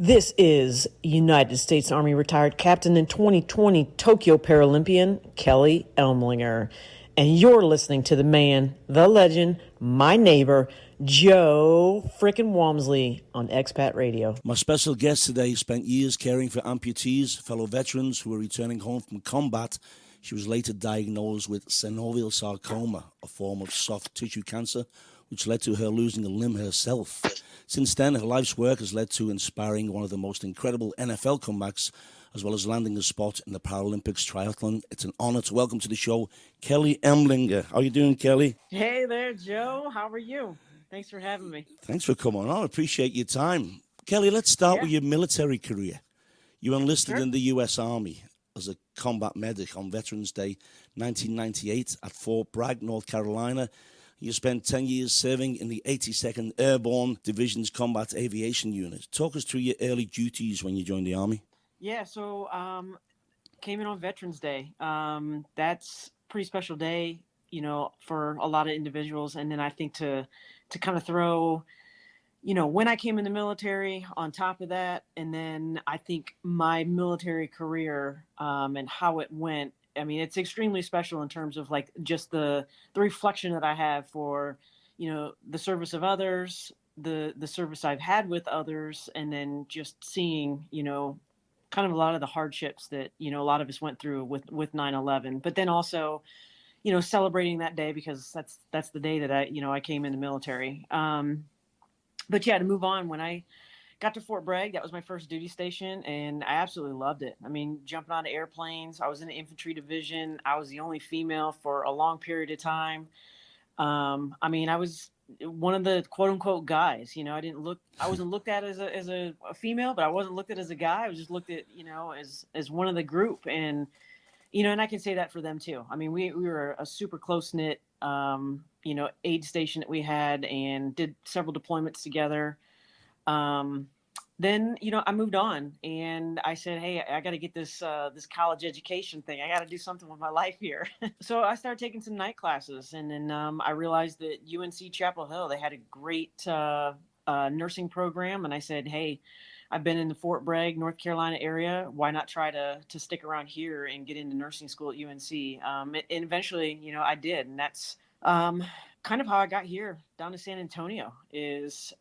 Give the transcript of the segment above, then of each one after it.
This is United States Army retired captain and 2020 Tokyo Paralympian Kelly Elmlinger. And you're listening to the man, the legend, my neighbor, Joe frickin' Walmsley on Expat Radio. My special guest today spent years caring for amputees, fellow veterans who were returning home from combat. She was later diagnosed with Synovial Sarcoma, a form of soft tissue cancer, which led to her losing a limb herself. Since then, her life's work has led to inspiring one of the most incredible NFL comebacks, as well as landing a spot in the Paralympics triathlon. It's an honor to welcome to the show Kelly Elmlinger. How are you doing, Kelly? Hey there, Joe. How are you? Thanks for having me. Thanks for coming on. I appreciate your time. Kelly, let's start with your military career. You enlisted in the U.S. Army as a combat medic on Veterans Day 1998 at Fort Bragg, North Carolina. You spent 10 years serving in the 82nd Airborne Division's Combat Aviation Unit. Talk us through your early duties when you joined the Army. Yeah, so came in on Veterans Day. That's a pretty special day, you know, for a lot of individuals. And then I think to kind of throw, you know, when I came in the military on top of that, and then I think my military career and how it went, I mean, it's extremely special in terms of like just the reflection that I have for, you know, the service of others, the service I've had with others, and then just seeing, you know, kind of a lot of the hardships that, you know, a lot of us went through with 9/11, but then also, you know, celebrating that day because that's the day that I came in the military. But yeah, to move on, when I got to Fort Bragg, that was my first duty station, and I absolutely loved it. I mean, jumping on airplanes, I was in the infantry division. I was the only female for a long period of time. I mean, I was one of the quote unquote guys, you know, I wasn't looked at as a female, but I wasn't looked at as a guy. I was just looked at, you know, as one of the group. And, you know, and I can say that for them too. I mean, we were a super close knit, you know, aid station that we had and did several deployments together. Then, you know, I moved on and I said, hey, I got to get this college education thing. I got to do something with my life here. So I started taking some night classes, and then I realized that UNC Chapel Hill, they had a great nursing program. And I said, hey, I've been in the Fort Bragg, North Carolina area. Why not try to stick around here and get into nursing school at UNC? And eventually, you know, I did. And that's kind of how I got here down to San Antonio is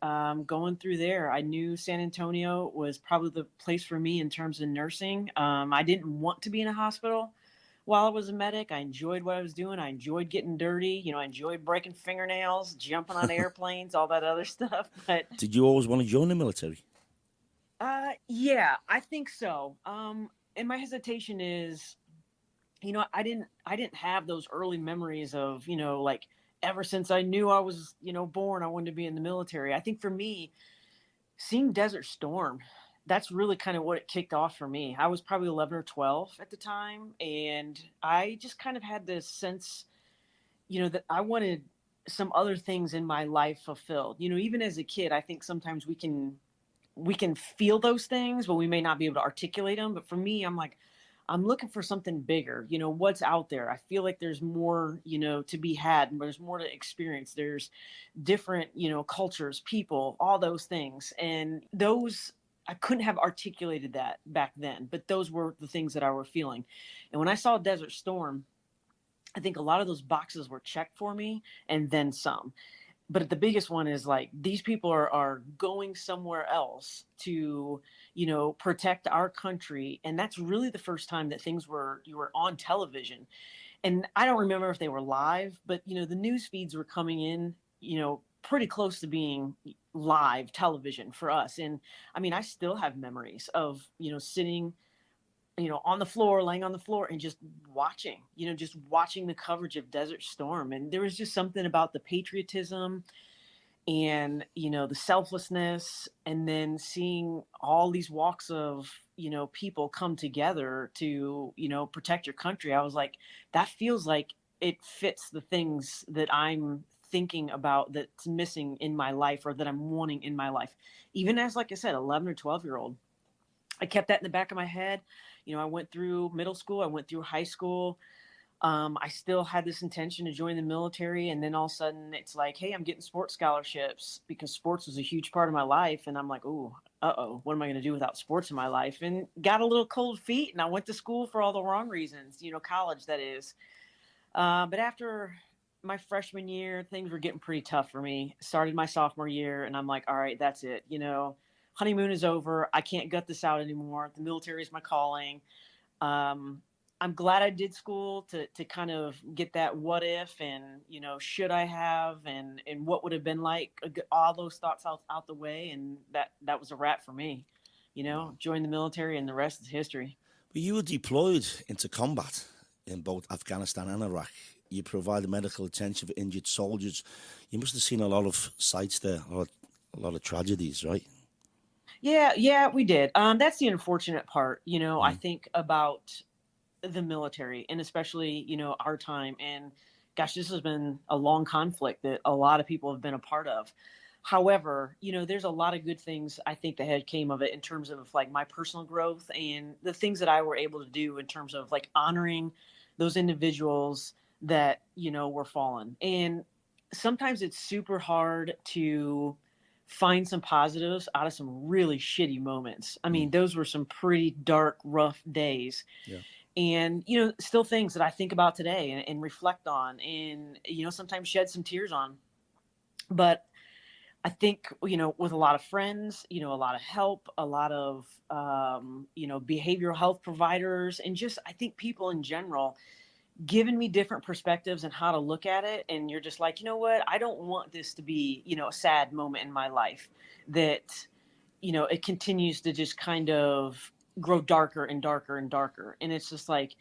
going through there. I knew San Antonio was probably the place for me in terms of nursing. I didn't want to be in a hospital while I was a medic. I enjoyed what I was doing. I enjoyed getting dirty. You know, I enjoyed breaking fingernails, jumping on airplanes, all that other stuff. But did you always want to join the military? Yeah, I think so. And my hesitation is, you know, I didn't have those early memories of, you know, like, ever since I knew I was, you know, born, I wanted to be in the military. I think for me, seeing Desert Storm, that's really kind of what it kicked off for me. I was probably 11 or 12 at the time. And I just kind of had this sense, you know, that I wanted some other things in my life fulfilled. You know, even as a kid, I think sometimes we can feel those things, but we may not be able to articulate them. But for me, I'm like, I'm looking for something bigger, you know, what's out there. I feel like there's more, you know, to be had, and there's more to experience. There's different, you know, cultures, people, all those things. And those, I couldn't have articulated that back then, but those were the things that I were feeling. And when I saw Desert Storm, I think a lot of those boxes were checked for me and then some. But the biggest one is like, these people are going somewhere else to, you know, protect our country. And that's really the first time that you were on television. And I don't remember if they were live, but, you know, the news feeds were coming in, you know, pretty close to being live television for us. And I mean, I still have memories of, you know, sitting, you know, on the floor, laying on the floor and just watching the coverage of Desert Storm. And there was just something about the patriotism and, you know, the selflessness, and then seeing all these walks of, you know, people come together to, you know, protect your country. I was like, that feels like it fits the things that I'm thinking about that's missing in my life or that I'm wanting in my life. Even as, like I said, 11 or 12-year-old, I kept that in the back of my head. You know, I went through middle school, I went through high school. I still had this intention to join the military. And then all of a sudden it's like, hey, I'm getting sports scholarships because sports was a huge part of my life. And I'm like, ooh, what am I going to do without sports in my life? And got a little cold feet, and I went to school for all the wrong reasons, college, that is. But after my freshman year, things were getting pretty tough for me. Started my sophomore year, and I'm like, all right, that's it. Honeymoon is over. I can't gut this out anymore. The military is my calling. Um, I'm glad I did school to kind of get that what if, and should I have, and what would have been like, all those thoughts out the way, and that was a wrap for me. Joined the military, and the rest is history. But you were deployed into combat in both Afghanistan and Iraq. You provided medical attention for injured soldiers. You must have seen a lot of sights there, a lot of tragedies, right? Yeah, we did. That's the unfortunate part. I Mm. think about the military, and especially, our time. And gosh, this has been a long conflict that a lot of people have been a part of. However, there's a lot of good things I think that had came of it in terms of like my personal growth and the things that I were able to do in terms of like honoring those individuals that, were fallen. And sometimes it's super hard to find some positives out of some really shitty moments. I Mm. mean, those were some pretty dark, rough days. Yeah. And, still things that I think about today and reflect on, and, sometimes shed some tears on. But I think, with a lot of friends, a lot of help, a lot of, behavioral health providers, and just, I think people in general giving me different perspectives and how to look at it. And you're just like, you know what? I don't want this to be, a sad moment in my life that, it continues to just kind of grow darker and darker and darker. And it's just like,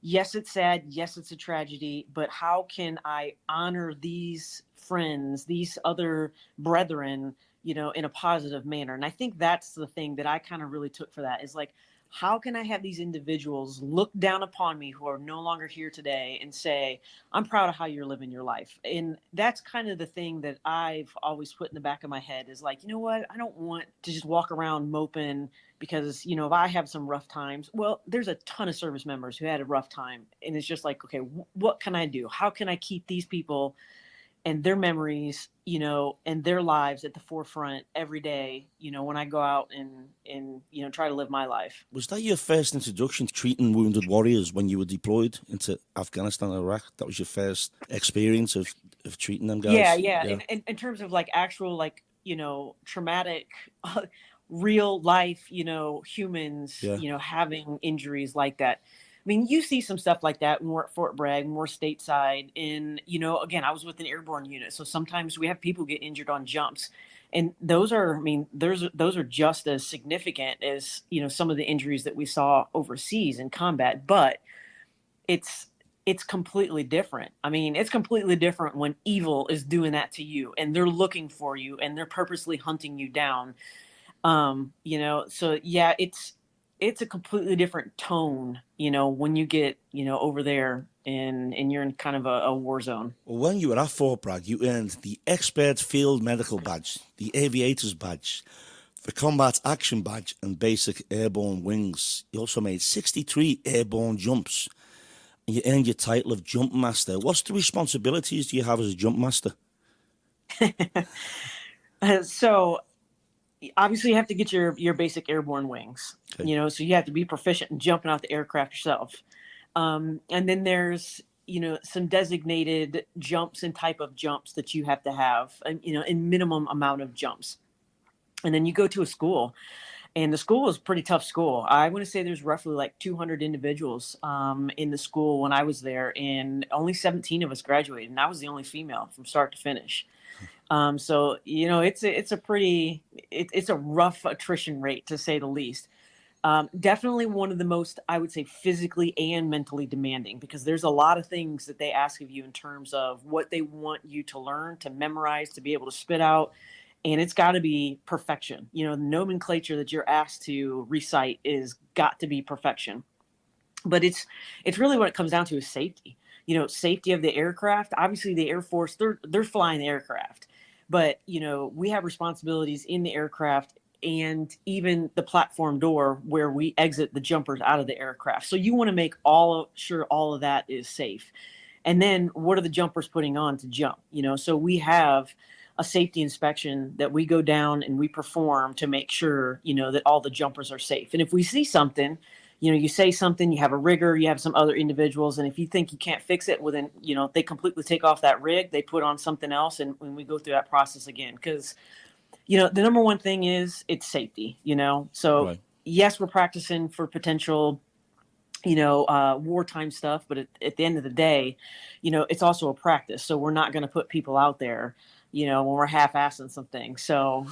yes, it's sad. Yes, it's a tragedy. But how can I honor these friends, these other brethren, in a positive manner? And I think that's the thing that I kind of really took for that, is like, how can I have these individuals look down upon me who are no longer here today and say, I'm proud of how you're living your life? And that's kind of the thing that I've always put in the back of my head, is like, you know what? I don't want to just walk around moping because, if I have some rough times, well, there's a ton of service members who had a rough time. And it's just like, okay, what can I do? How can I keep these people and their memories, and their lives at the forefront every day, when I go out and try to live my life. Was that your first introduction to treating wounded warriors when you were deployed into Afghanistan and Iraq? That was your first experience of treating them Yeah, guys? yeah. Yeah. In terms of like actual, like, traumatic, real life, humans, Yeah. having injuries like that. I mean, you see some stuff like that more at Fort Bragg, more stateside. And, again, I was with an airborne unit. So sometimes we have people get injured on jumps. And those are, I mean, those are just as significant as, some of the injuries that we saw overseas in combat. But it's it's completely different. I mean, it's completely different when evil is doing that to you and they're looking for you and they're purposely hunting you down. So yeah, it's a completely different tone, when you get, over there and you're in kind of a war zone. Well, when you were at Fort Bragg, you earned the Expert Field Medical Badge, the Aviator's Badge, the Combat Action Badge, and Basic Airborne Wings. You also made 63 airborne jumps. And you earned your title of Jump Master. What's the responsibilities do you have as a Jump Master? So obviously you have to get your basic airborne wings, Okay. so you have to be proficient in jumping out the aircraft yourself. And then there's, some designated jumps and type of jumps that you have to have, in minimum amount of jumps. And then you go to a school, and the school is a pretty tough school. I want to say there's roughly like 200 individuals in the school when I was there, and only 17 of us graduated, and I was the only female from start to finish. So it's a rough attrition rate, to say the least. Definitely one of the most, I would say, physically and mentally demanding, because there's a lot of things that they ask of you in terms of what they want you to learn, to memorize, to be able to spit out. And it's got to be perfection. The nomenclature that you're asked to recite is got to be perfection. But it's really what it comes down to is safety. Safety of the aircraft. Obviously, the Air Force, they're flying the aircraft, but we have responsibilities in the aircraft and even the platform door where we exit the jumpers out of the aircraft. So you want to make sure all of that is safe. And then what are the jumpers putting on to jump? So we have a safety inspection that we go down and we perform to make sure, that all the jumpers are safe. And if we see something, you say something, you have a rigger, you have some other individuals, and if you think you can't fix it, well, then, they completely take off that rig, they put on something else, and when we go through that process again, because, the number one thing is it's safety, so Right. yes, we're practicing for potential, wartime stuff, but at the end of the day, it's also a practice. So we're not going to put people out there, when we're half-assing some things. So,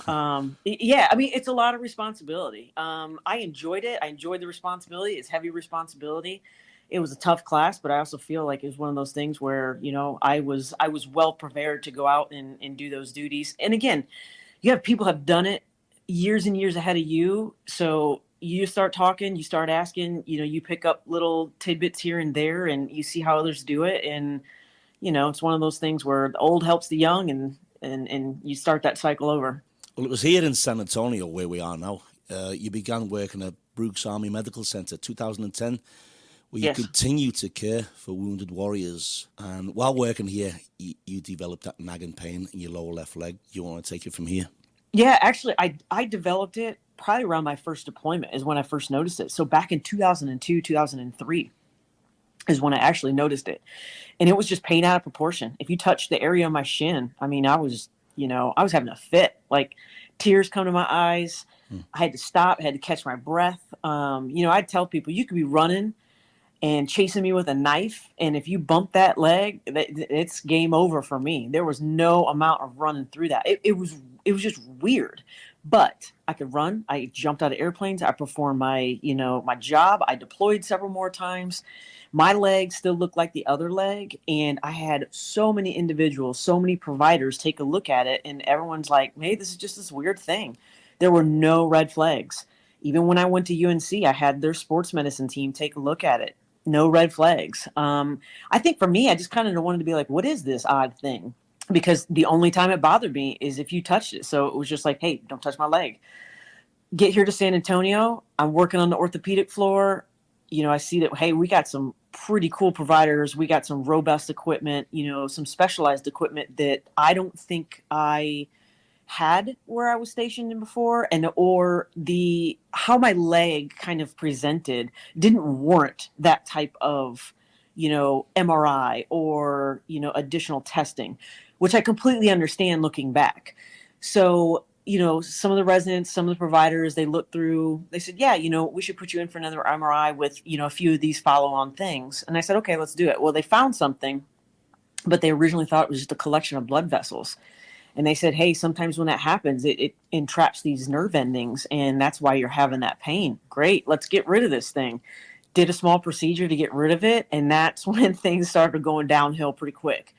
yeah, I mean, it's a lot of responsibility. I enjoyed it. I enjoyed the responsibility. It's heavy responsibility. It was a tough class, but I also feel like it was one of those things where, I was well prepared to go out and do those duties. And again, you have people have done it years and years ahead of you. So you start talking, you start asking, you pick up little tidbits here and there, and you see how others do it. And, it's one of those things where the old helps the young, and you start that cycle over. Well, it was here in San Antonio where we are now. You began working at Brooks Army Medical Center 2010, where you Yes. continue to care for wounded warriors. And while working here, you developed that nagging pain in your lower left leg. You want to take it from here? Yeah, actually, I developed it probably around my first deployment is when I first noticed it. So back in 2002, 2003 is when I actually noticed it. And it was just pain out of proportion. If you touched the area of my shin, I mean, I was having a fit, like tears come to my eyes. Hmm. I had to stop, I had to catch my breath. I'd tell people, you could be running and chasing me with a knife, and if you bump that leg, it's game over for me. There was no amount of running through that. It was just weird. But I could run. I jumped out of airplanes. I performed my job. I deployed several more times. My leg still looked like the other leg, and I had so many individuals, so many providers take a look at it, and everyone's like, hey, this is just this weird thing. There were no red flags. Even when I went to UNC, I had their sports medicine team take a look at it. No red flags. I think for me, I just kind of wanted to be like, what is this odd thing? Because the only time it bothered me is if you touched it. So it was just like, hey, don't touch my leg. Get here to San Antonio. I'm working on the orthopedic floor. I see that, hey, we got some pretty cool providers. We got some robust equipment, some specialized equipment that I don't think I had where I was stationed in before, and or the how my leg kind of presented didn't warrant that type of MRI or additional testing, which I completely understand looking back. So some of the residents, some of the providers, they looked through, they said, yeah, we should put you in for another MRI with a few of these follow-on things. And I said, okay, let's do it. Well, they found something, but they originally thought it was just a collection of blood vessels. And they said, hey, sometimes when that happens, it entraps these nerve endings, and that's why you're having that pain. Great, let's get rid of this thing. Did a small procedure to get rid of it, and that's when things started going downhill pretty quick.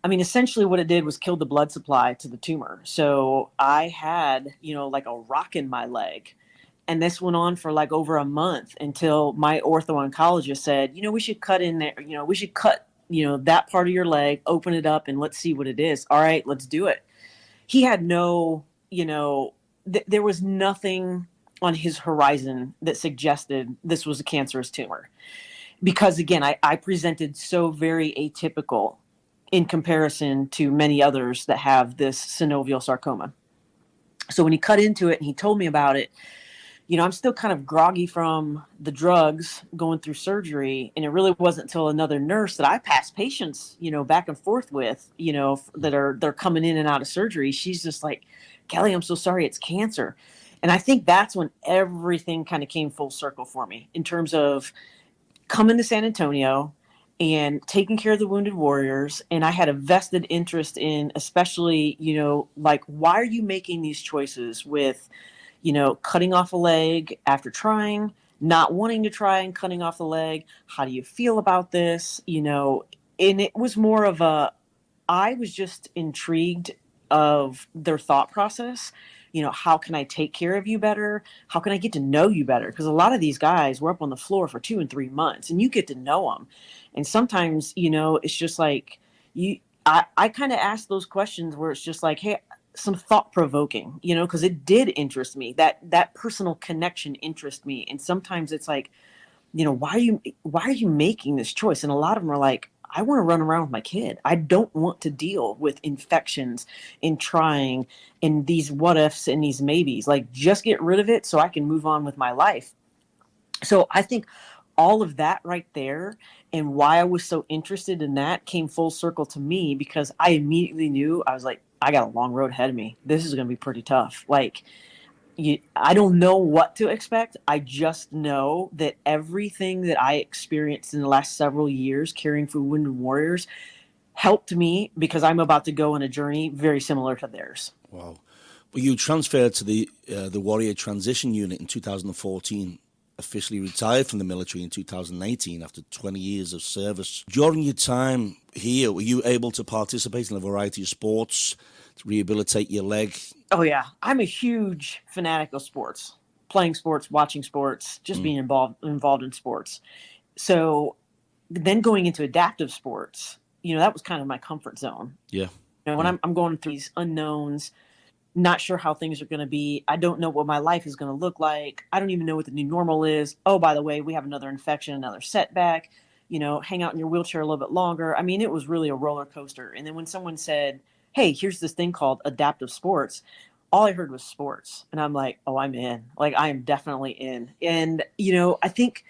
I mean, essentially what it did was kill the blood supply to the tumor. So I had, like a rock in my leg. And this went on for like over a month until my ortho-oncologist said, we should cut in there, we should cut, that part of your leg, open it up, and let's see what it is. All right, let's do it. He had no, there was nothing on his horizon that suggested this was a cancerous tumor. Because again, I presented so very atypical in comparison to many others that have this synovial sarcoma. So when he cut into it and he told me about it, I'm still kind of groggy from the drugs going through surgery. And it really wasn't until another nurse that I passed patients, back and forth with, they're coming in and out of surgery. She's just like, Kelly, I'm so sorry, it's cancer. And I think that's when everything kind of came full circle for me in terms of coming to San Antonio and taking care of the wounded warriors. And I had a vested interest in, especially, like, why are you making these choices with, cutting off a leg after trying, not wanting to try and cutting off the leg? How do you feel about this? And it was more of I was just intrigued of their thought process. How can I take care of you better? How can I get to know you better? Because a lot of these guys were up on the floor for 2 and 3 months, and you get to know them. And sometimes, it's just like I kind of ask those questions where it's just like, hey, some thought provoking, because it did interest me. That personal connection interests me. And sometimes it's like, why are you making this choice? And a lot of them are like, I want to run around with my kid. I don't want to deal with infections and trying and these what ifs and these maybes. Like, just get rid of it so I can move on with my life. So I think all of that right there and why I was so interested in that came full circle to me, because I immediately knew, I was like, I got a long road ahead of me. This is going to be pretty tough. Like, I don't know what to expect. I just know that everything that I experienced in the last several years caring for wounded warriors helped me, because I'm about to go on a journey very similar to theirs. Wow. Well, you transferred to the Warrior Transition Unit in 2014, officially retired from the military in 2018 after 20 years of service. During your time here, were you able to participate in a variety of sports to rehabilitate your leg? Oh yeah, I'm a huge fanatic of sports, playing sports, watching sports, just being involved in sports. So then going into adaptive sports, that was kind of my comfort zone. Yeah. When I'm going through these unknowns, not sure how things are going to be. I don't know what my life is going to look like. I don't even know what the new normal is. Oh, by the way, we have another infection, another setback. Hang out in your wheelchair a little bit longer. I mean, it was really a roller coaster. And then when someone said, hey, here's this thing called adaptive sports, all I heard was sports. And I'm like, oh, I'm in. Like, I am definitely in. And, I think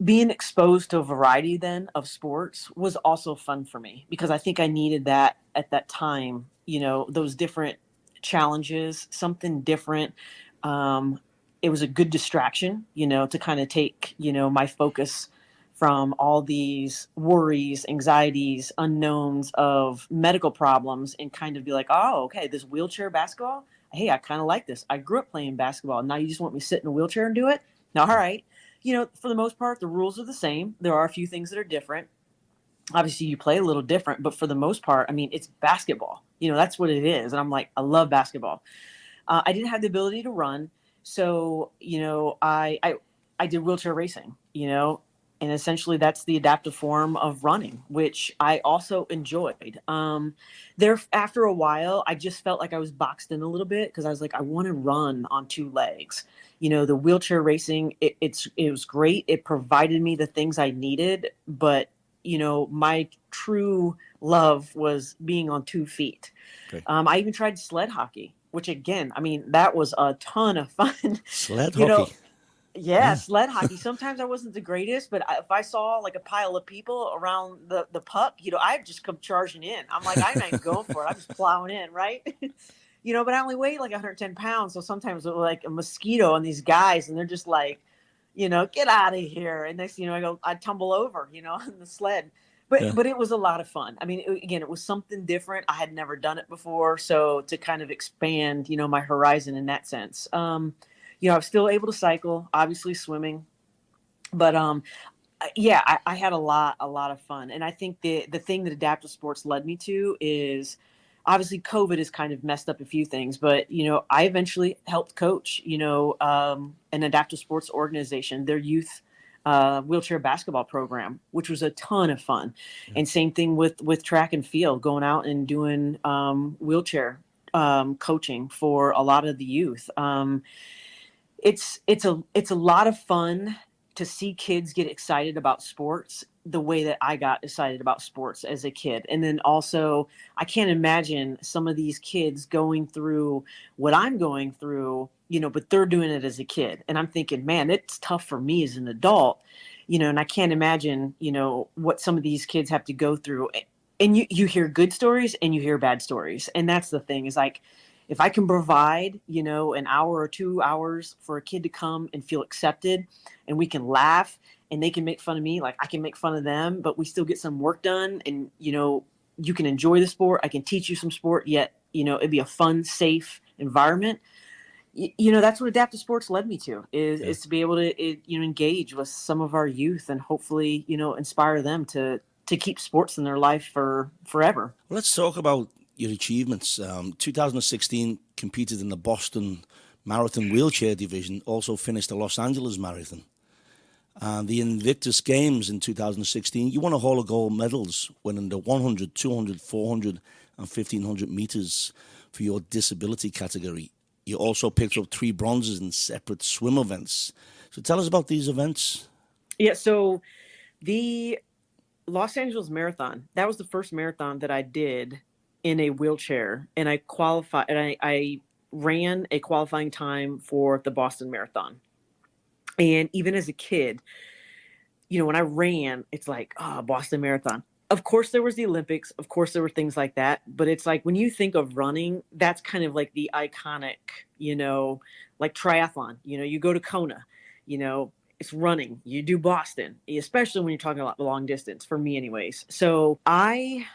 being exposed to a variety then of sports was also fun for me, because I think I needed that at that time, those different challenges, something different. It was a good distraction, to kind of take, my focus from all these worries, anxieties, unknowns of medical problems, and kind of be like, oh, okay, this wheelchair basketball. Hey, I kind of like this. I grew up playing basketball. Now you just want me to sit in a wheelchair and do it? Now, all right. For the most part, the rules are the same. There are a few things that are different. Obviously, you play a little different, but for the most part, I mean, it's basketball. That's what it is. And I'm like, I love basketball. I didn't have the ability to run. So, I did wheelchair racing, and essentially that's the adaptive form of running, which I also enjoyed. There, after a while, I just felt like I was boxed in a little bit, because I was like, I want to run on two legs. The wheelchair racing, it was great. It provided me the things I needed, but my true love was being on 2 feet. Okay. I even tried sled hockey, which again, I mean, that was a ton of fun. Sled you know, hockey. yeah, sled hockey. Sometimes I wasn't the greatest, but if I saw like a pile of people around the puck, I'd just come charging in. I'm like, I'm not even going for it. I'm just plowing in, right? But I only weigh like 110 pounds. So sometimes it was like a mosquito on these guys, and they're just like, get out of here. And next, I tumble over, on the sled. But it was a lot of fun. I mean, again, it was something different. I had never done it before. So to kind of expand, my horizon in that sense. I was still able to cycle, obviously swimming, but yeah, I had a lot of fun. And I think the thing that adaptive sports led me to is, obviously COVID has kind of messed up a few things, but I eventually helped coach an adaptive sports organization, their youth wheelchair basketball program, which was a ton of fun. And same thing with track and field, going out and doing wheelchair coaching for a lot of the youth. It's a lot of fun to see kids get excited about sports the way that I got excited about sports as a kid. And then also, I can't imagine some of these kids going through what I'm going through, but they're doing it as a kid. And I'm thinking, man, it's tough for me as an adult, and I can't imagine, what some of these kids have to go through. And you hear good stories and you hear bad stories. And that's the thing, is like, if I can provide, an hour or 2 hours for a kid to come and feel accepted, and we can laugh and they can make fun of me, like I can make fun of them, but we still get some work done, and, you can enjoy the sport. I can teach you some sport, yet, it'd be a fun, safe environment. That's what adaptive sports led me to, is to be able to, engage with some of our youth and hopefully, inspire them to keep sports in their life for forever. Well, let's talk about your achievements. 2016 competed in the Boston Marathon wheelchair division, also finished the Los Angeles Marathon. And the Invictus Games in 2016, you won a haul of gold medals, winning the 100, 200, 400 and 1500 meters for your disability category. You also picked up 3 bronzes in separate swim events. So tell us about these events. Yeah, so the Los Angeles Marathon. That was the first marathon that I did in a wheelchair, and I qualified, and I ran a qualifying time for the Boston Marathon. And even as a kid, when I ran, it's like, oh, Boston Marathon. Of course, there was the Olympics. Of course, there were things like that. But it's like when you think of running, that's kind of like the iconic, like triathlon. You go to Kona, it's running. You do Boston, especially when you're talking about the long distance, for me, anyways. So I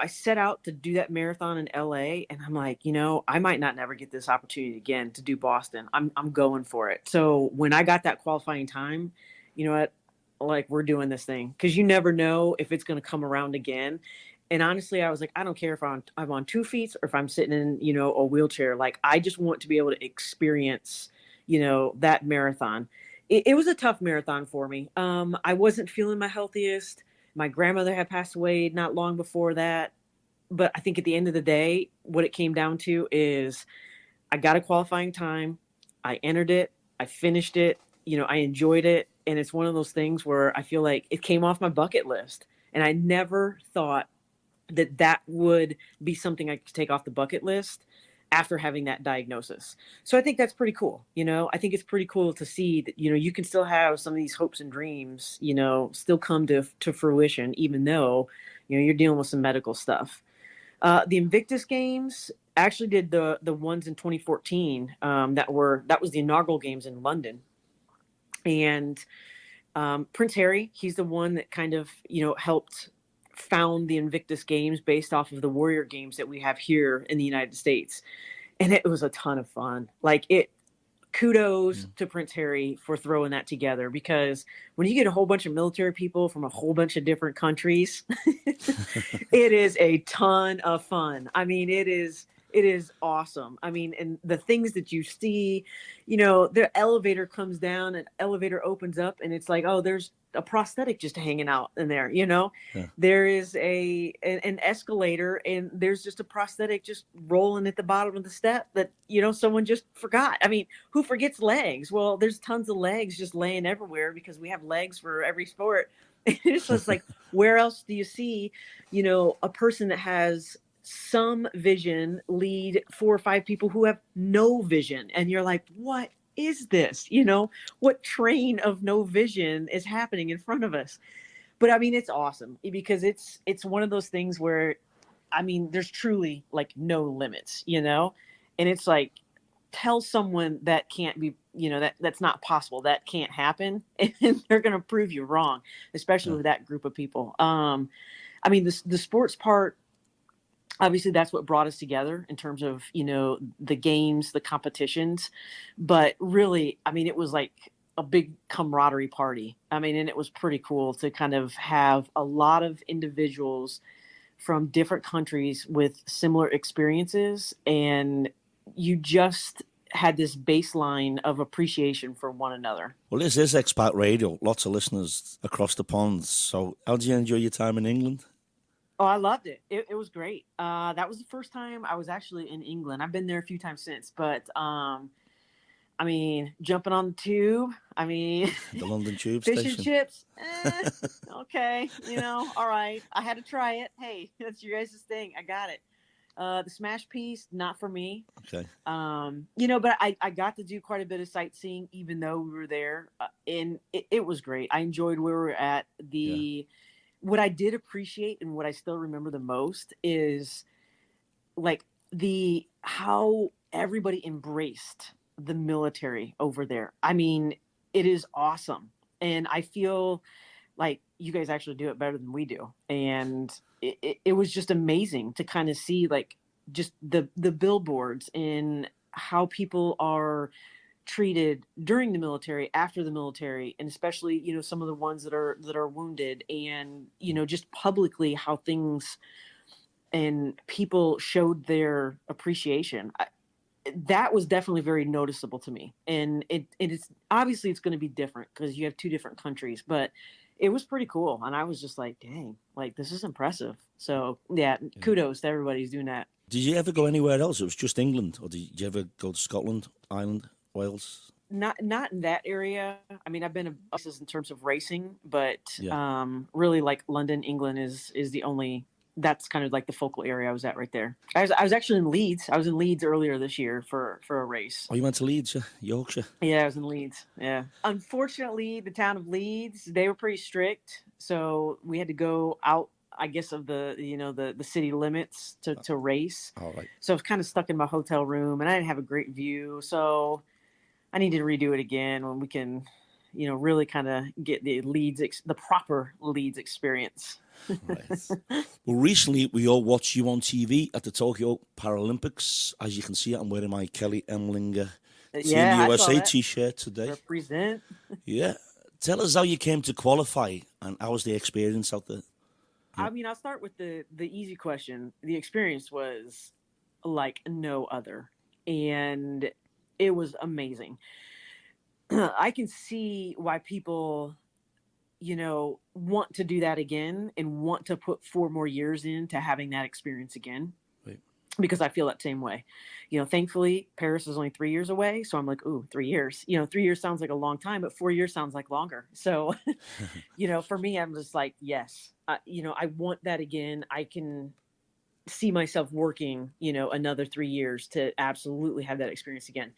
set out to do that marathon in LA, and I'm like, I might not never get this opportunity again to do Boston. I'm going for it. So when I got that qualifying time, you know what? Like, we're doing this thing, because you never know if it's going to come around again. And honestly, I was like, I don't care if I'm on 2 feet or if I'm sitting in, a wheelchair. Like, I just want to be able to experience, that marathon. It was a tough marathon for me. I wasn't feeling my healthiest. My grandmother had passed away not long before that. But I think at the end of the day, what it came down to is I got a qualifying time. I entered it. I finished it. I enjoyed it. And it's one of those things where I feel like it came off my bucket list. And I never thought that would be something I could take off the bucket list after having that diagnosis. So I think that's pretty cool. I think it's pretty cool to see that, you can still have some of these hopes and dreams, still come to fruition, even though, you're dealing with some medical stuff. The Invictus Games actually did the ones in 2014 that was the inaugural games in London. And Prince Harry, he's the one that kind of, helped found the Invictus Games based off of the Warrior Games that we have here in the United States. And it was a ton of fun. Kudos to Prince Harry for throwing that together, because when you get a whole bunch of military people from a whole bunch of different countries, it is a ton of fun. I mean, it is awesome. I mean, and the things that you see, the elevator comes down and elevator opens up, and it's like, oh, there's a prosthetic just hanging out in there. Yeah. There is an escalator, and there's just a prosthetic just rolling at the bottom of the step that, someone just forgot. I mean, who forgets legs? Well, there's tons of legs just laying everywhere, because we have legs for every sport. It's just like, where else do you see, a person that has some vision lead 4 or 5 people who have no vision? And you're like, what is this? What train of no vision is happening in front of us? But I mean, it's awesome, because it's one of those things where, I mean, there's truly like no limits, and it's like, tell someone that can't be, that's not possible, that can't happen, and they're going to prove you wrong, especially with that group of people. I mean, the sports part, obviously that's what brought us together in terms of, the games, the competitions. But really, I mean, it was like a big camaraderie party. I mean, and it was pretty cool to kind of have a lot of individuals from different countries with similar experiences. And you just had this baseline of appreciation for one another. Well, this is Expat Radio. Lots of listeners across the pond. So how did you enjoy your time in England? Oh, I loved it. It was great. That was the first time I was actually in England. I've been there a few times since, but I mean, jumping on the tube. I mean, the London Tube fish Station. and chips. Okay, all right. I had to try it. Hey, that's your guys' thing. I got it. The smash piece, not for me. Okay. But I got to do quite a bit of sightseeing, even though we were there, and it was great. I enjoyed where we were at. What I did appreciate, and what I still remember the most, is like how everybody embraced the military over there. I mean, it is awesome. And I feel like you guys actually do it better than we do. And it was just amazing to kind of see like just the billboards and how people are treated during the military, after the military, and especially, some of the ones that are wounded, and, just publicly how things and people showed their appreciation. That was definitely very noticeable to me. And it's obviously it's going to be different because you have 2 different countries, but it was pretty cool. And I was just like, dang, like, this is impressive. So yeah, kudos to everybody who's doing that. Did you ever go anywhere else? It was just England, or did you ever go to Scotland, Ireland, Wales? not in that area. I mean, I've been to places in terms of racing, but Yeah. really like London, England is the only. That's kind of like the focal area I was at right there. I was actually in Leeds. I was in Leeds earlier this year for a race. Oh, you went to Leeds, yeah? Yorkshire. Yeah, I was in Leeds. Yeah. Unfortunately, the town of Leeds, they were pretty strict, so we had to go out, I guess, of the city limits to race. All right. So I was kind of stuck in my hotel room, and I didn't have a great view. So I need to redo it again when we can, really kind of get the proper Leeds experience. Right. Well, recently we all watched you on TV at the Tokyo Payalympics. As you can see, I'm wearing my Kelly Elmlinger Team Yeah, I saw USA that. t-shirt today. Represent. Yeah. Tell us how you came to qualify and how was the experience out there? I mean, I'll start with the easy question. The experience was like no other, and it was amazing. I can see why people, want to do that again and want to put 4 more years into having that experience again. Right. Because I feel that same way. Thankfully, Paris is only 3 years away. So I'm like, ooh, 3 years. 3 years sounds like a long time, but 4 years sounds like longer. So, for me, I'm just like, yes, I want that again. I can see myself working, another 3 years to absolutely have that experience again.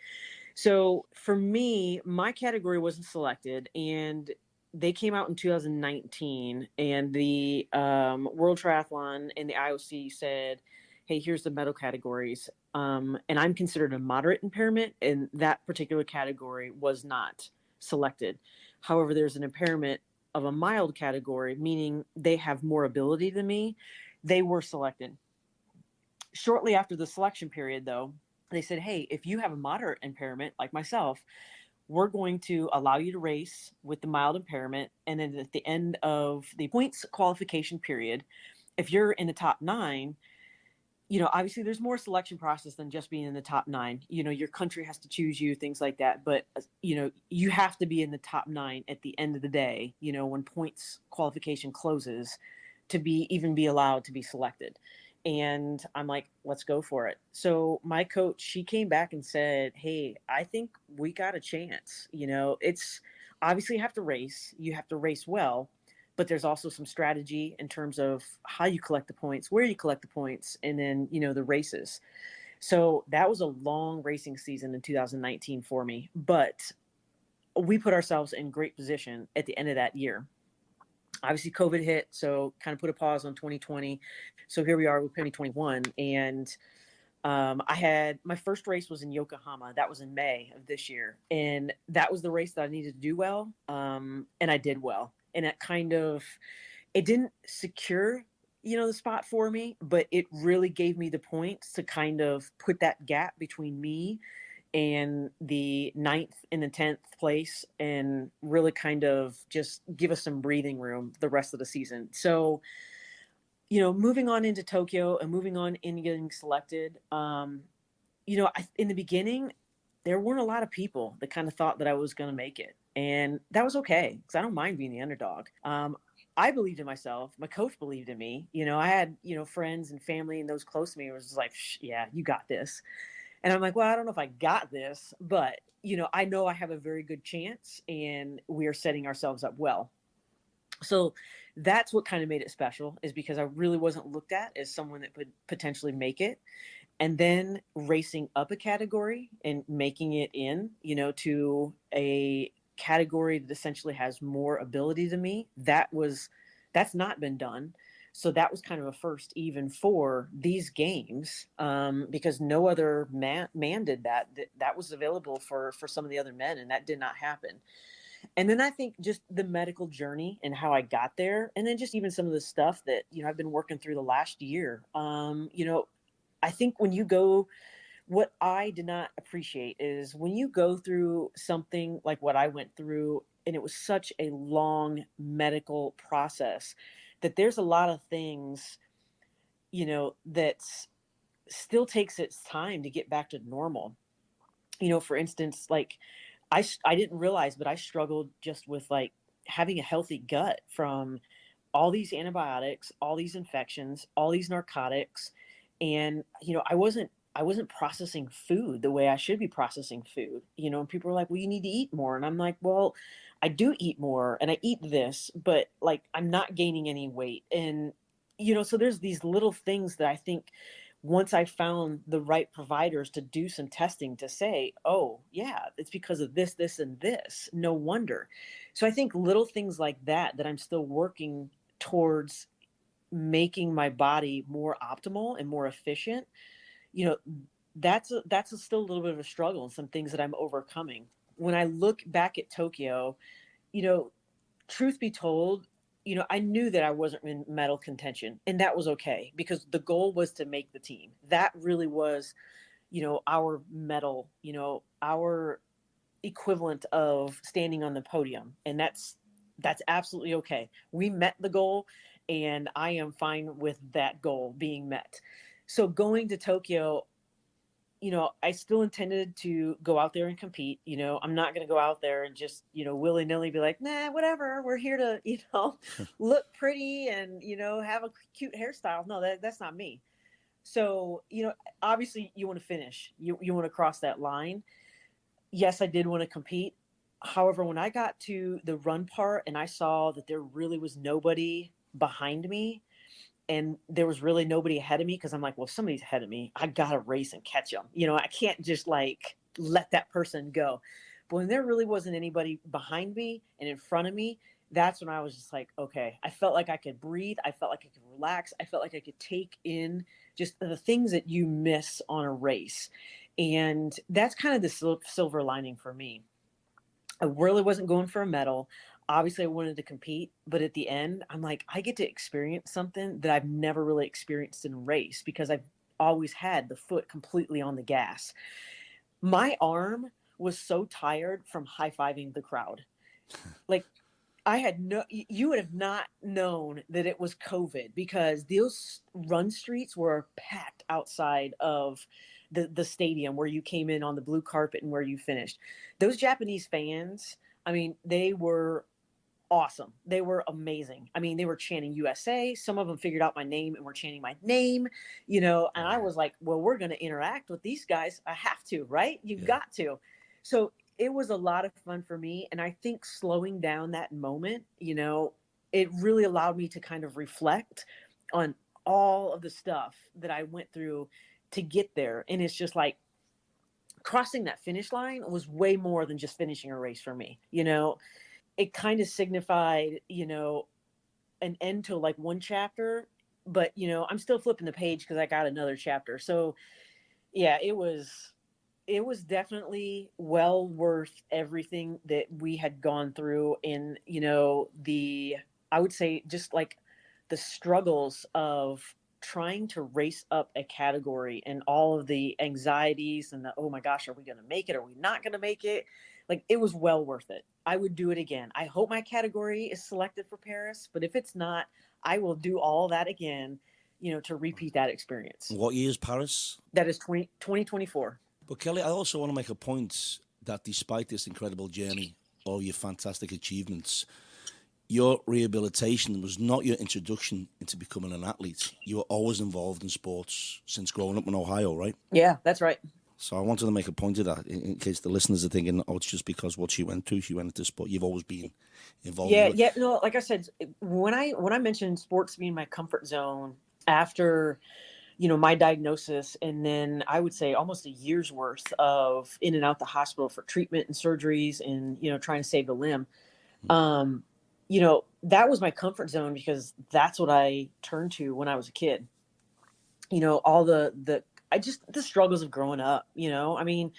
So for me, my category wasn't selected, and they came out in 2019, and the World Triathlon and the IOC said, "Hey, here's the medal categories," and I'm considered a moderate impairment, and that particular category was not selected. However, there's an impairment of a mild category, meaning they have more ability than me. They were selected. Shortly after the selection period, though, they said, hey, if you have a moderate impairment like myself, we're going to allow you to race with the mild impairment. And then at the end of the points qualification period, if you're in the top 9, obviously there's more selection process than just being in the top 9. Your country has to choose you, things like that. But, you have to be in the top 9 at the end of the day, when points qualification closes to be allowed to be selected. And I'm like, let's go for it. So my coach, she came back and said, hey, I think we got a chance. It's obviously you have to race well, but there's also some strategy in terms of how you collect the points, where you collect the points, and then, the races. So that was a long racing season in 2019 for me, but we put ourselves in great position at the end of that year. Obviously COVID hit, so kind of put a pause on 2020. So here we are with 2021. And I had my first race was in Yokohama. That was in May of this year. And that was the race that I needed to do well. And I did well. And it didn't secure, the spot for me, but it really gave me the points to kind of put that gap between me and the 9th and the 10th place, and really kind of just give us some breathing room the rest of the season. So, moving on into Tokyo and moving on in getting selected, in the beginning, there weren't a lot of people that kind of thought that I was going to make it. And that was okay, because I don't mind being the underdog. I believed in myself. My coach believed in me. I had, friends and family and those close to me was like, yeah, you got this. And I'm like, well, I don't know if I got this, but, I know I have a very good chance, and we are setting ourselves up well. So that's what kind of made it special, is because I really wasn't looked at as someone that could potentially make it. And then racing up a category and making it in, to a category that essentially has more ability than me, that's not been done. So that was kind of a first even for these games, because no other man did that. That was available for some of the other men, and that did not happen. And then I think just the medical journey and how I got there, and then just even some of the stuff that, I've been working through the last year. I think what I did not appreciate is when you go through something like what I went through, and it was such a long medical process, that there's a lot of things, that still takes its time to get back to normal. For instance, like I didn't realize, but I struggled just with like having a healthy gut from all these antibiotics, all these infections, all these narcotics. And, I wasn't processing food the way I should be processing food, and people are like, well, you need to eat more. And I'm like, well, I do eat more and I eat this, but like, I'm not gaining any weight. And, so there's these little things that I think once I found the right providers to do some testing to say, oh, yeah, it's because of this, this, and this. No wonder. So I think little things like that I'm still working towards making my body more optimal and more efficient, you know, still a little bit of a struggle and some things that I'm overcoming. When I look back at Tokyo, you know, truth be told, I knew that I wasn't in medal contention, and that was okay because the goal was to make the team. That really was, our medal, our equivalent of standing on the podium, and that's absolutely okay. We met the goal, and I am fine with that goal being met. So going to Tokyo, I still intended to go out there and compete. I'm not going to go out there and just, willy nilly be like, nah, whatever. We're here to, look pretty and, have a cute hairstyle. No, that's not me. So, obviously you want to finish, you want to cross that line. Yes, I did want to compete. However, when I got to the run part and I saw that there really was nobody behind me, and there was really nobody ahead of me, because I'm like, well, if somebody's ahead of me, I gotta race and catch them. I can't just like let that person go. But when there really wasn't anybody behind me and in front of me, that's when I was just like, okay, I felt like I could breathe. I felt like I could relax. I felt like I could take in just the things that you miss on a race. And that's kind of the silver lining for me. I really wasn't going for a medal. Obviously, I wanted to compete, but at the end, I'm like, I get to experience something that I've never really experienced in a race because I've always had the foot completely on the gas. My arm was so tired from high-fiving the crowd. Like, you would have not known that it was COVID because those run streets were packed outside of the stadium where you came in on the blue carpet and where you finished. Those Japanese fans, I mean, they were awesome. They were amazing. I mean, they were chanting USA. Some of them figured out my name and were chanting my name, and I was like, well, we're going to interact with these guys. I have to, right? You've got to. So it was a lot of fun for me. And I think slowing down that moment, it really allowed me to kind of reflect on all of the stuff that I went through to get there. And it's just like crossing that finish line was way more than just finishing a race for me. It kind of signified, an end to like one chapter, but I'm still flipping the page because I got another chapter. So yeah, it was definitely well worth everything that we had gone through in, I would say just like the struggles of trying to race up a category and all of the anxieties and the, oh my gosh, are we going to make it? Are we not going to make it? Like, it was well worth it. I would do it again. I hope my category is selected for Paris, but if it's not, I will do all that again, to repeat that experience. What year is Paris? That is 2024. But Kelly, I also want to make a point that despite this incredible journey, all your fantastic achievements, your rehabilitation was not your introduction into becoming an athlete. You were always involved in sports since growing up in Ohio, right? Yeah, that's right. So I wanted to make a point of that in case the listeners are thinking, oh, it's just because what she went through, she went into sport. You've always been involved. Yeah. No, like I said, when I mentioned sports being my comfort zone after, my diagnosis, and then I would say almost a year's worth of in and out the hospital for treatment and surgeries and, trying to save the limb. That was my comfort zone because that's what I turned to when I was a kid. All the struggles of growing up, I mean,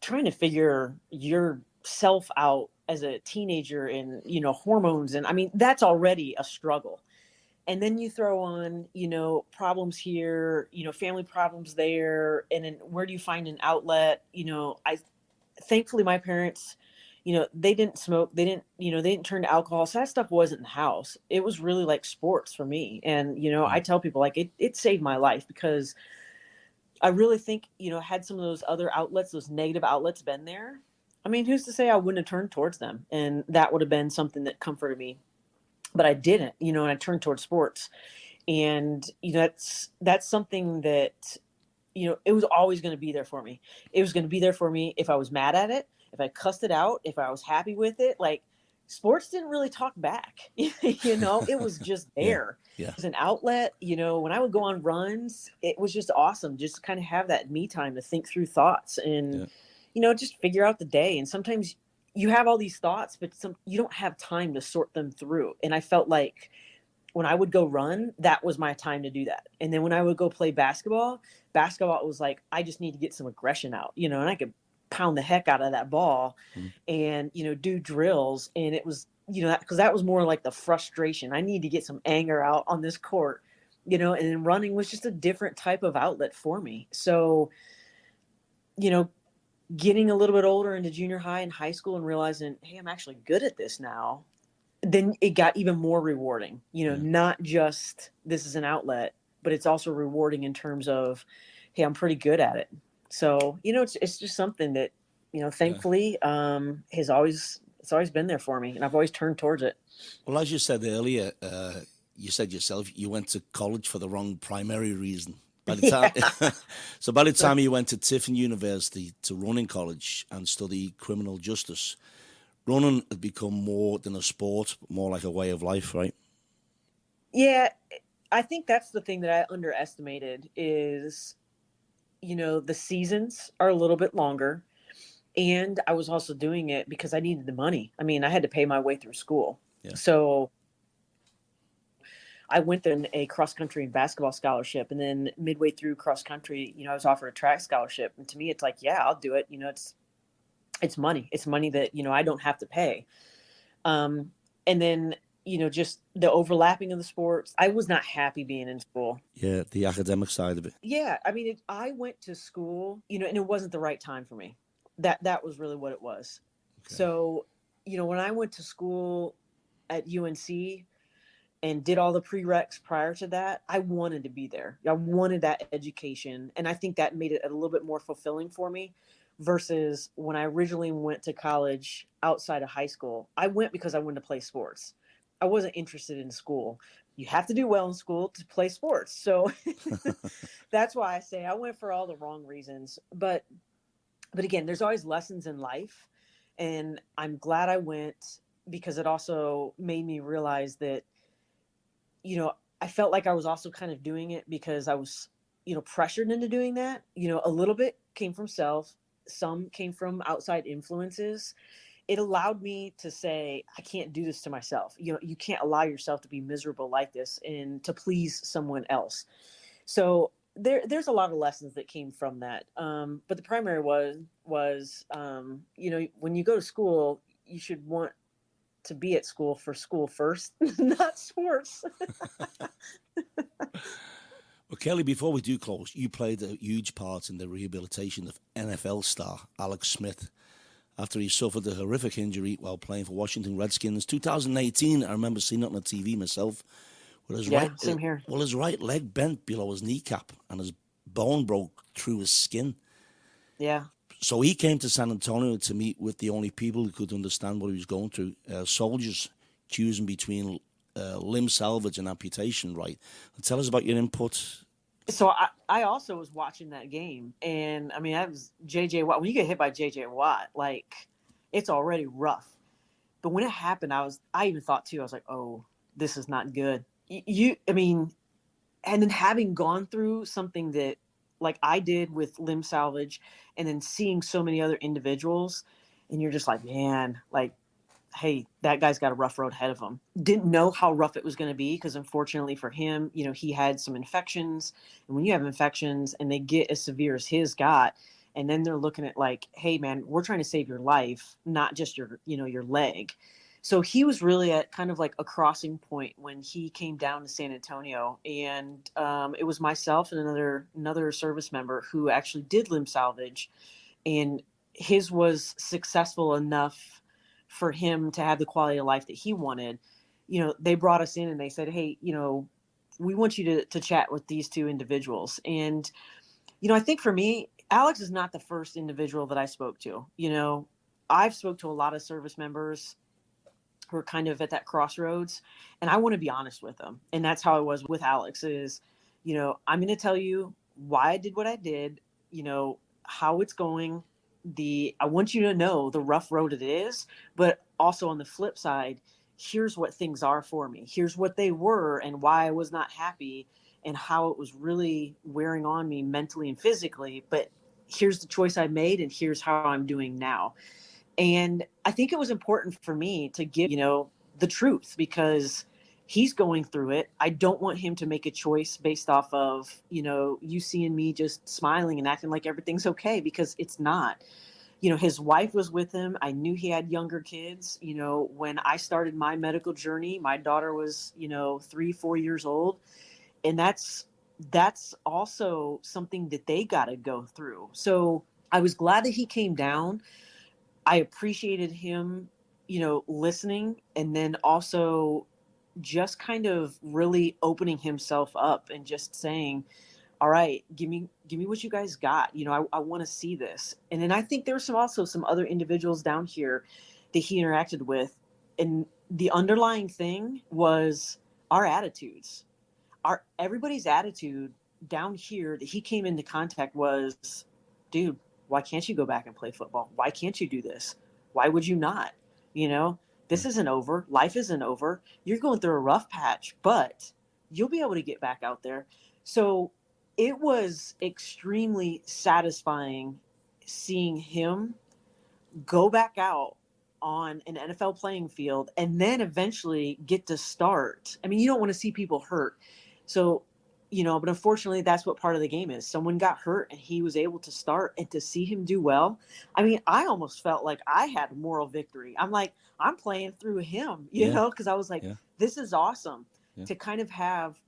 trying to figure yourself out as a teenager and, hormones. And I mean, that's already a struggle. And then you throw on, problems here, family problems there. And then where do you find an outlet? Thankfully my parents, they didn't smoke, they didn't turn to alcohol. So that stuff wasn't in the house. It was really like sports for me. And, I tell people like it saved my life because I really think, had some of those other outlets, those negative outlets been there, I mean, who's to say I wouldn't have turned towards them? And that would have been something that comforted me, but I didn't, and I turned towards sports. And, that's something that, it was always going to be there for me. It was going to be there for me if I was mad at it, if I cussed it out, if I was happy with it. Like, sports didn't really talk back. It was just Yeah. there. Yeah. It was an outlet. When I would go on runs, it was just awesome just to kind of have that me time to think through thoughts and, Yeah. just figure out the day. And sometimes you have all these thoughts, but you don't have time to sort them through. And I felt like when I would go run, that was my time to do that. And then when I would go play basketball was like, I just need to get some aggression out, and I could pound the heck out of that ball Mhm. and, do drills. And it was, because that was more like the frustration. I need to get some anger out on this court, and then running was just a different type of outlet for me. So, getting a little bit older into junior high and high school and realizing, hey, I'm actually good at this now, then it got even more rewarding, Yeah. not just this is an outlet, but it's also rewarding in terms of, hey, I'm pretty good at it. So, it's just something that, thankfully, it's always been there for me, and I've always turned towards it. Well, as you said earlier, you said yourself you went to college for the wrong primary reason. By the time, Yeah. so by the time you went to Tiffin University to run in college and study criminal justice, running had become more than a sport, more like a way of life, right? Yeah, I think that's the thing that I underestimated is, the seasons are a little bit longer. And I was also doing it because I needed the money. I mean, I had to pay my way through school. Yeah. So I went in a cross country and basketball scholarship. And then midway through cross country, I was offered a track scholarship. And to me, it's like, yeah, I'll do it. It's money. It's money that, I don't have to pay. And then, just the overlapping of the sports. I was not happy being in school. Yeah, the academic side of it. Yeah. I mean, I went to school, and it wasn't the right time for me. That was really what it was. Okay. So, when I went to school at UNC and did all the prereqs prior to that, I wanted to be there. I wanted that education. And I think that made it a little bit more fulfilling for me versus when I originally went to college outside of high school. I went because I wanted to play sports. I wasn't interested in school. You have to do well in school to play sports. So that's why I say I went for all the wrong reasons. But again, there's always lessons in life. And I'm glad I went because it also made me realize that, I felt like I was also kind of doing it because I was, pressured into doing that. A little bit came from self, some came from outside influences. It allowed me to say, I can't do this to myself. You can't allow yourself to be miserable like this and to please someone else. So there's a lot of lessons that came from that. But the primary was when you go to school, you should want to be at school for school first, not sports. Well, Kelly, before we do close, you played a huge part in the rehabilitation of NFL star Alex Smith after he suffered a horrific injury while playing for Washington Redskins. 2018, I remember seeing it on the TV myself. With his Same here. His right leg bent below his kneecap and his bone broke through his skin. Yeah. So he came to San Antonio to meet with the only people who could understand what he was going through, soldiers choosing between limb salvage and amputation, right? And tell us about your input. So I also was watching that game, and I mean, I was JJ Watt. When you get hit by JJ Watt, like, it's already rough. But when it happened, I even thought too, I was like, oh, this is not good. I mean, and then having gone through something that like I did with limb salvage and then seeing so many other individuals, and you're just like, man, like, hey, that guy's got a rough road ahead of him. Didn't know how rough it was going to be because unfortunately for him, he had some infections. And when you have infections and they get as severe as his got, and then they're looking at like, hey, man, we're trying to save your life, not just your leg. So he was really at kind of like a crossing point when he came down to San Antonio. And it was myself and another service member who actually did limb salvage. And his was successful enough for him to have the quality of life that he wanted. They brought us in and they said, hey, we want you to chat with these two individuals. And, I think for me, Alex is not the first individual that I spoke to. I've spoke to a lot of service members who are kind of at that crossroads, and I want to be honest with them. And that's how I was with Alex is, I'm going to tell you why I did what I did, how it's going. I want you to know the rough road it is, but also on the flip side, here's what things are for me. Here's what they were and why I was not happy and how it was really wearing on me mentally and physically. But here's the choice I made and here's how I'm doing now. And I think it was important for me to give, the truth because he's going through it. I don't want him to make a choice based off of, you seeing me just smiling and acting like everything's okay because it's not. His wife was with him. I knew he had younger kids. When I started my medical journey, my daughter was, 3, 4 years old. And that's also something that they got to go through. So I was glad that he came down. I appreciated him, listening and then also just kind of really opening himself up and just saying, all right, give me what you guys got. I want to see this. And then I think there were also some other individuals down here that he interacted with. And the underlying thing was our attitudes. Everybody's attitude down here that he came into contact was, dude, why can't you go back and play football? Why can't you do this? Why would you not? This isn't over. Life isn't over. You're going through a rough patch, but you'll be able to get back out there. So it was extremely satisfying seeing him go back out on an NFL playing field and then eventually get to start. I mean, you don't want to see people hurt. So, but unfortunately that's what part of the game is. Someone got hurt and he was able to start, and to see him do well. I mean, I almost felt like I had moral victory. I'm like, I'm playing through him, because I was like, this is awesome to kind of have,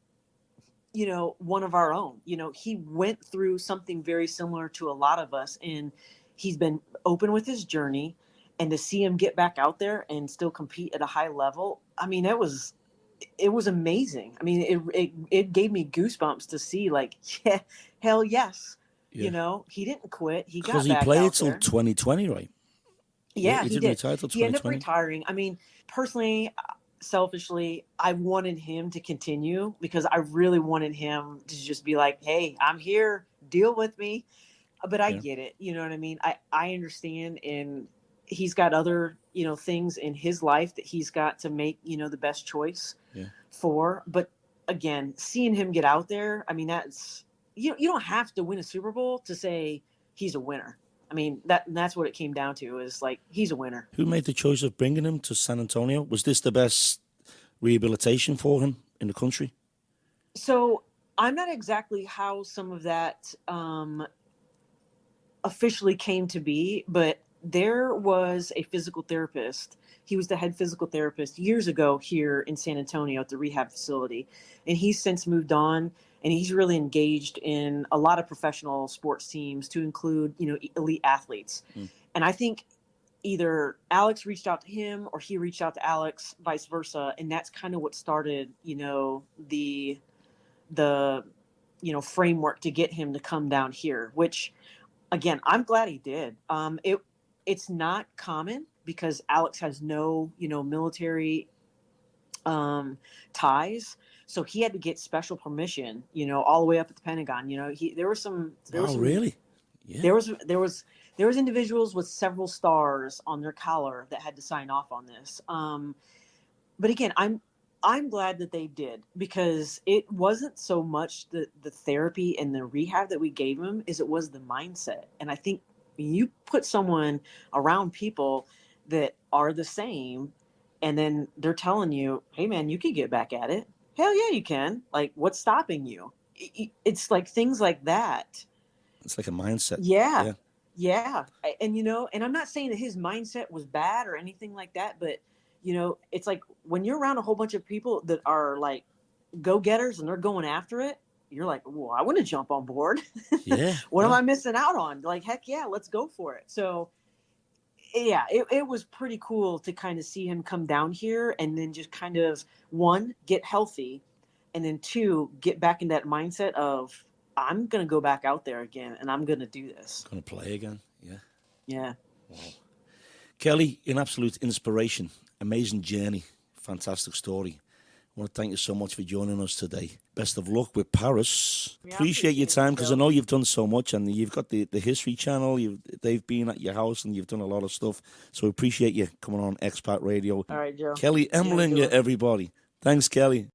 one of our own. He went through something very similar to a lot of us, and he's been open with his journey, and to see him get back out there and still compete at a high level. I mean, it was amazing. I mean, it gave me goosebumps to see, like, yeah, hell yes. He didn't quit. He got back played out till there. 2020, right? Yeah, he he didn't did. retire till He ended up 2020. retiring. I mean, personally, selfishly, I wanted him to continue because I really wanted him to just be like, hey, I'm here, deal with me. But I get it. You know what I mean? I understand. And he's got other, things in his life that he's got to make, the best choice for. But again, seeing him get out there, I mean, that's, you don't have to win a Super Bowl to say he's a winner. I mean, that's what it came down to, is like, he's a winner. Who made the choice of bringing him to San Antonio? Was this the best rehabilitation for him in the country? So I'm not exactly how some of that officially came to be, but there was a physical therapist. He was the head physical therapist years ago here in San Antonio at the rehab facility. And he's since moved on, and he's really engaged in a lot of professional sports teams, to include, elite athletes. And I think either Alex reached out to him or he reached out to Alex, vice versa. And that's kind of what started, the framework to get him to come down here, which, again, I'm glad he did. It's not common because Alex has no, military ties. So he had to get special permission, all the way up at the Pentagon. There was some. Really? Yeah. There was individuals with several stars on their collar that had to sign off on this. But again, I'm glad that they did, because it wasn't so much the therapy and the rehab that we gave him as it was the mindset. And I think when you put someone around people that are the same, and then they're telling you, hey man, you can get back at it. Hell yeah, you can. Like, what's stopping you? It's like things like that. It's like a mindset. Yeah. And, and I'm not saying that his mindset was bad or anything like that, but it's like when you're around a whole bunch of people that are like go-getters and they're going after it, you're like, well, I want to jump on board. Yeah. What am I missing out on? Like, heck yeah, let's go for it. So yeah, it was pretty cool to kind of see him come down here and then just kind of, one, get healthy, and then two, get back in that mindset of, I'm going to go back out there again and I'm going to do this. Going to play again. Yeah. Yeah. Wow. Kelly, an absolute inspiration. Amazing journey. Fantastic story. I want to thank you so much for joining us today. Best of luck with Paris. Yeah, I Appreciate your appreciate it, time, because I Joe. know you've done so much, and you've got the History Channel. They've been at your house, and you've done a lot of stuff. So we appreciate you coming on Expat Radio. All right, Joe. Kelly You have a good Elmlinger, one. everybody. Thanks, Kelly.